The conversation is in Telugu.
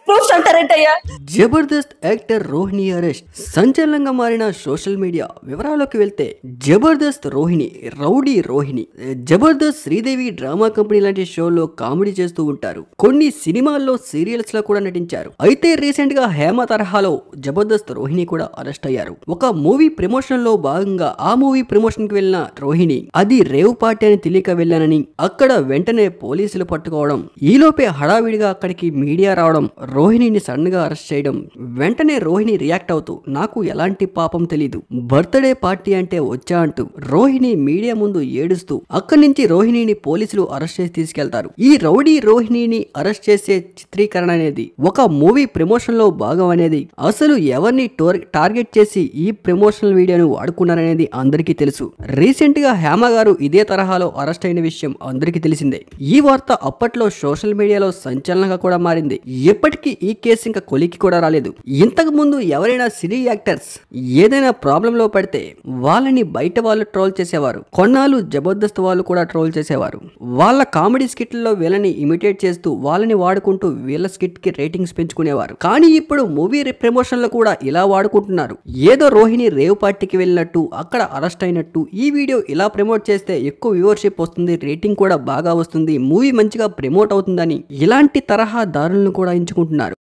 ప్రూఫ్స్ అంటారేంటయ్యా? జబర్దస్త్ యాక్టర్ రోహిణి అరెస్ట్ సంచలనంగా మారిన సోషల్ మీడియా వివరాల్లోకి వెళ్తే Jabardasth Rohini rowdy Rohini Jabardasth Sridevi drama company లాంటి షోల్లో కామెడీ చేస్తూ ఉంటారు. కొన్ని సినిమాల్లో సీరియల్స్ లో కూడా నటించారు. అయితే రీసెంట్ గా హేమ తరహాలో జబర్దస్త్ రోహిణి కూడా అరెస్ట్ అయ్యారు. ఒక మూవీ ప్రమోషన్ లో భాగంగా ఆ మూవీ ప్రమోషన్ కి వెళ్ళిన రోహిణి అది రేవ్ పార్టీ అని తెలియక వెళ్ళానని అక్కడ వెంటనే పోలీసులు పట్టుకోవడం, ఈలోపే హడావిడిగా అక్కడికి మీడియా రావడం, రోహిణిని సడన్ గా అరెస్ట్ చేయడం. వెంటనే రోహిణి రియాక్ట్ అవుతూ నాకు ఎలాంటి పాపం తెలీదు, బర్త్డే పార్టీ అంటే వచ్చా అంటూ రోహిణి మీడియా ముందు ఏడుస్తూ అక్కడి నుంచి రోహిణిని పోలీసులు అరెస్ట్ చేసి తీసుకెళ్తారు. ఈ రౌడీ రోహిణిని అరెస్ట్ చేసే చిత్రీకరణ అనేది ఒక మూవీ ప్రమోషన్ లో భాగం అనేది, అసలు ఎవరిని టార్గెట్ చేసి ఈ ప్రమోషనల్ వీడియోను వాడుకున్నారనేది అందరికీ తెలుసు. రీసెంట్ గా హేమ గారు ఇదే తరహాలో అరెస్ట్ అయిన విషయం అందరికీ తెలిసిందే. ఈ వార్త అప్పట్లో సోషల్ మీడియాలో సంచలనంగా కూడా మారింది. ఎప్పటికీ ఈ కేసు ఇంకా కొలికి కూడా రాలేదు. ఇంతకు ముందు ఎవరైనా సినీ యాక్టర్స్ ఏదైనా ప్రాబ్లం లో పడితే వాళ్ళని బయట వాళ్ళు ట్రోల్ చేసేవారు. కొన్నాళ్ళు జబర్దస్త్ వాళ్ళు కూడా ట్రోల్ చేసేవారు. వాళ్ళ కామెడీ స్కిట్లలో వీళ్ళని ఇమిటేట్ చేస్తూ వాళ్ళని వాడుకుంటూ వీళ్ళ స్కిట్ కి రేటింగ్స్ పెంచుకునేవారు. కానీ ఇప్పుడు మూవీ ప్రమోషన్ లో కూడా ఇలా వాడుకుంటున్నారు. ఏదో రోహిణి రేవ్ పార్టీకి వెళ్ళినట్టు, అక్కడ అరెస్ట్ అయినట్టు ఈ వీడియో ఇలా ప్రమోట్ చేస్తే ఎక్కువ వ్యూవర్షిప్ వస్తుంది, రేటింగ్ కూడా బాగా వస్తుంది, మూవీ మంచిగా ప్రమోట్ అవుతుందని ఇలాంటి తరహా దారులను కూడా ఎంచుకుంటున్నారు.